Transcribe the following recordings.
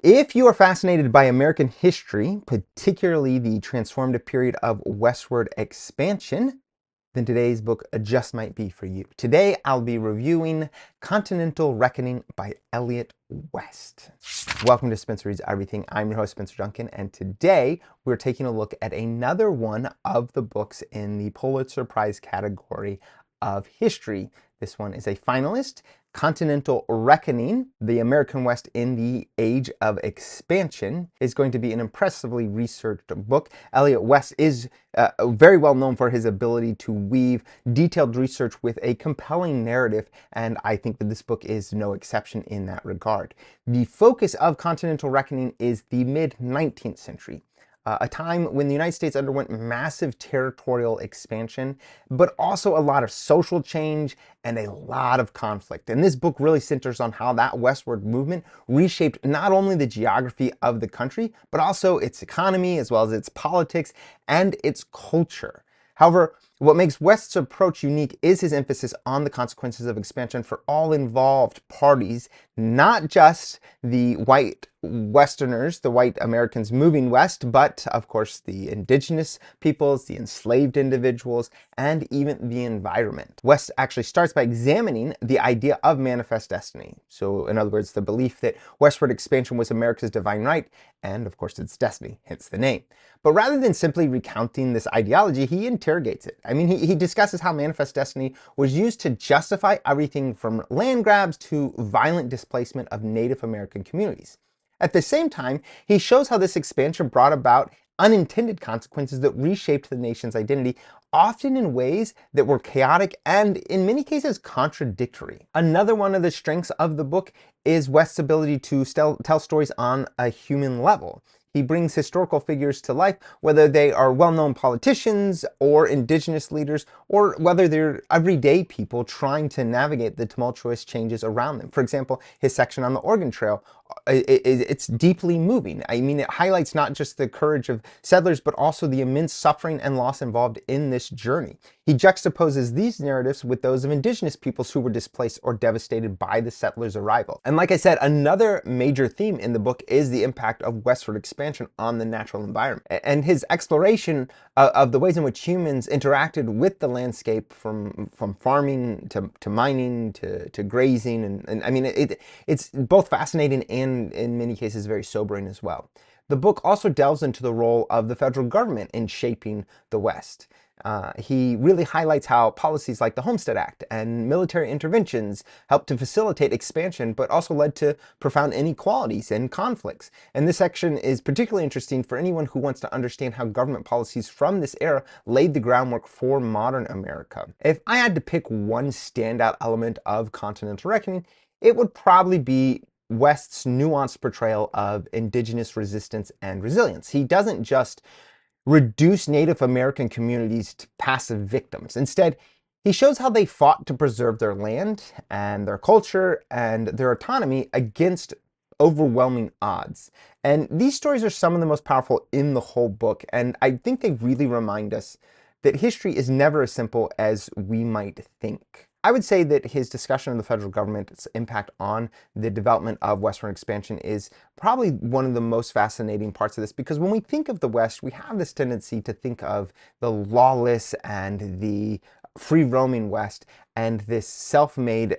If you are fascinated by American history, particularly the transformative period of westward expansion, then today's book just might be for you. Today, I'll be reviewing Continental Reckoning by Elliott West. Welcome to Spencer Reads Everything. I'm your host, Spencer Duncan, and today we're taking a look at another one of the books in the Pulitzer Prize category of history. This one is a finalist, Continental Reckoning, the American West in the Age of Expansion, is going to be an impressively researched book. Elliott West is very well known for his ability to weave detailed research with a compelling narrative, and I think that this book is no exception in that regard. The focus of Continental Reckoning is the mid-19th century. A time when the United States underwent massive territorial expansion, but also a lot of social change and a lot of conflict. And this book really centers on how that westward movement reshaped not only the geography of the country, but also its economy, as well as its politics and its culture. However, what makes West's approach unique is his emphasis on the consequences of expansion for all involved parties, not just the white Westerners, the white Americans moving west, but of course the indigenous peoples, the enslaved individuals, and even the environment. West actually starts by examining the idea of manifest destiny. So in other words, the belief that westward expansion was America's divine right, and of course its destiny, hence the name. But rather than simply recounting this ideology, he interrogates it. I mean, he discusses how manifest destiny was used to justify everything from land grabs to violent displacement of Native American communities. At the same time, he shows how this expansion brought about unintended consequences that reshaped the nation's identity, often in ways that were chaotic and, in many cases, contradictory. Another one of the strengths of the book is West's ability to tell stories on a human level. He brings historical figures to life, whether they are well-known politicians or indigenous leaders, or whether they're everyday people trying to navigate the tumultuous changes around them. For example, his section on the Oregon Trail, it's deeply moving. I mean, it highlights not just the courage of settlers, but also the immense suffering and loss involved in this journey. He juxtaposes these narratives with those of indigenous peoples who were displaced or devastated by the settlers' arrival. And like I said, another major theme in the book is the impact of westward expansion on the natural environment. And his exploration of the ways in which humans interacted with the landscape from farming to mining to grazing. And I mean, it's both fascinating and in many cases very sobering as well. The book also delves into the role of the federal government in shaping the West. He really highlights how policies like the Homestead Act and military interventions helped to facilitate expansion, but also led to profound inequalities and conflicts. And this section is particularly interesting for anyone who wants to understand how government policies from this era laid the groundwork for modern America. If I had to pick one standout element of Continental Reckoning, it would probably be West's nuanced portrayal of indigenous resistance and resilience. He doesn't just reduce Native American communities to passive victims. Instead, he shows how they fought to preserve their land and their culture and their autonomy against overwhelming odds. And these stories are some of the most powerful in the whole book, and I think they really remind us that history is never as simple as we might think. I would say that his discussion of the federal government's impact on the development of westward expansion is probably one of the most fascinating parts of this, because when we think of the West, we have this tendency to think of the lawless and the free-roaming West and this self-made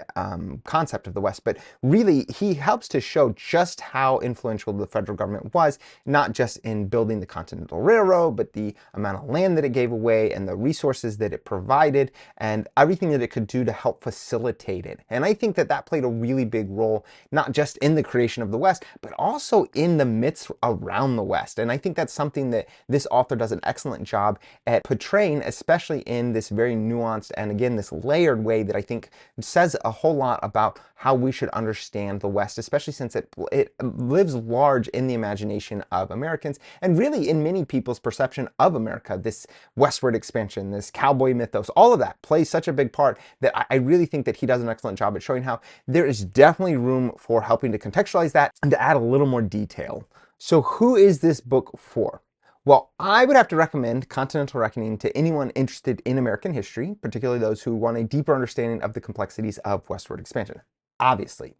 concept of the West. But really, he helps to show just how influential the federal government was, not just in building the Continental Railroad, but the amount of land that it gave away and the resources that it provided and everything that it could do to help facilitate it. And I think that that played a really big role, not just in the creation of the West, but also in the myths around the West. And I think that's something that this author does an excellent job at portraying, especially in this very nuanced and, again, this layered way that I think says a whole lot about how we should understand the West, especially since it lives large in the imagination of Americans and really in many people's perception of America. This westward expansion, this cowboy mythos, all of that plays such a big part that I really think that he does an excellent job at showing how there is definitely room for helping to contextualize that and to add a little more detail. So who is this book for? Well, I would have to recommend Continental Reckoning to anyone interested in American history, particularly those who want a deeper understanding of the complexities of westward expansion. Obviously,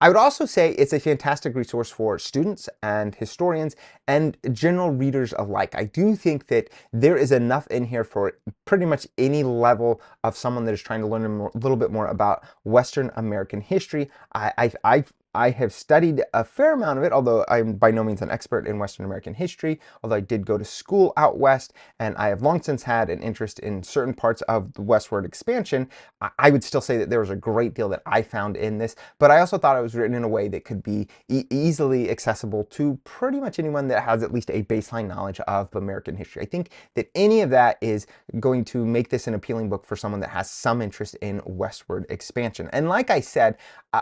I would also say it's a fantastic resource for students and historians and general readers alike. I do think that there is enough in here for pretty much any level of someone that is trying to learn a little bit more about Western American history. I have studied a fair amount of it, although I'm by no means an expert in Western American history, although I did go to school out west, and I have long since had an interest in certain parts of the westward expansion. I would still say that there was a great deal that I found in this, but I also thought it was written in a way that could be easily accessible to pretty much anyone that has at least a baseline knowledge of American history. I think that any of that is going to make this an appealing book for someone that has some interest in westward expansion. And like I said,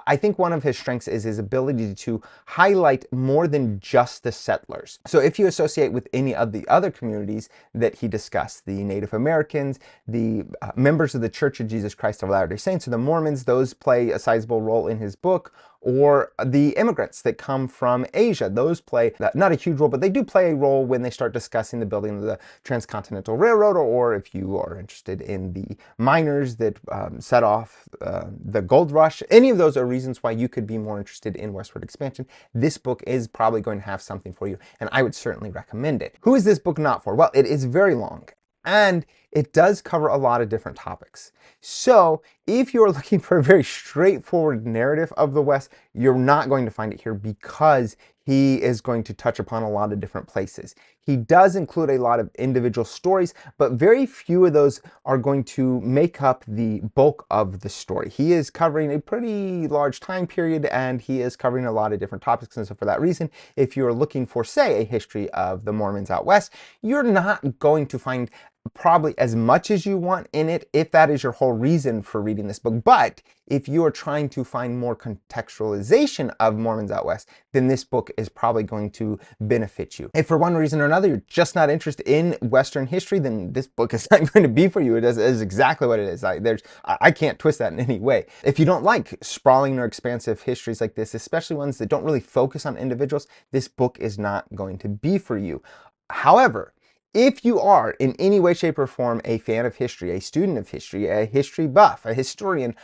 I think one of his strengths is his ability to highlight more than just the settlers. So if you associate with any of the other communities that he discussed, the Native Americans, the members of the Church of Jesus Christ of Latter-day Saints, or the Mormons, those play a sizable role in his book, or the immigrants that come from Asia. Those play not a huge role, but they do play a role when they start discussing the building of the Transcontinental Railroad, or if you are interested in the miners that set off the gold rush. Any of those are reasons why you could be more interested in westward expansion. This book is probably going to have something for you, and I would certainly recommend it. Who is this book not for? Well, it is very long, and it does cover a lot of different topics. So if you're looking for a very straightforward narrative of the West, you're not going to find it here, because he is going to touch upon a lot of different places. He does include a lot of individual stories, but very few of those are going to make up the bulk of the story. He is covering a pretty large time period, and he is covering a lot of different topics. And so for that reason, if you're looking for, say, a history of the Mormons out west, you're not going to find probably as much as you want in it, if that is your whole reason for reading this book. But if you are trying to find more contextualization of Mormons out west, then this book is probably going to benefit you. If for one reason or another you're just not interested in Western history, then this book is not going to be for you. It is exactly what it is. I can't twist that in any way. If you don't like sprawling or expansive histories like this, especially ones that don't really focus on individuals, this book is not going to be for you. However, if you are in any way, shape, or form a fan of history, a student of history, a history buff, a historian,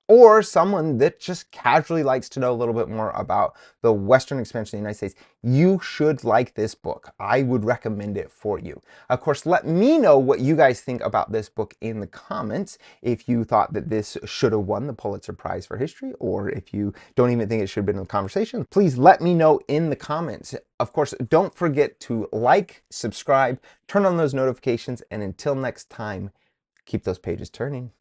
or someone that just casually likes to know a little bit more about the Western expansion of the United States, you should like this book. I would recommend it for you. Of course, let me know what you guys think about this book in the comments. If you thought that this should have won the Pulitzer Prize for History, or if you don't even think it should have been in the conversation, please let me know in the comments. Of course, don't forget to like, subscribe, turn on those notifications, and until next time, keep those pages turning.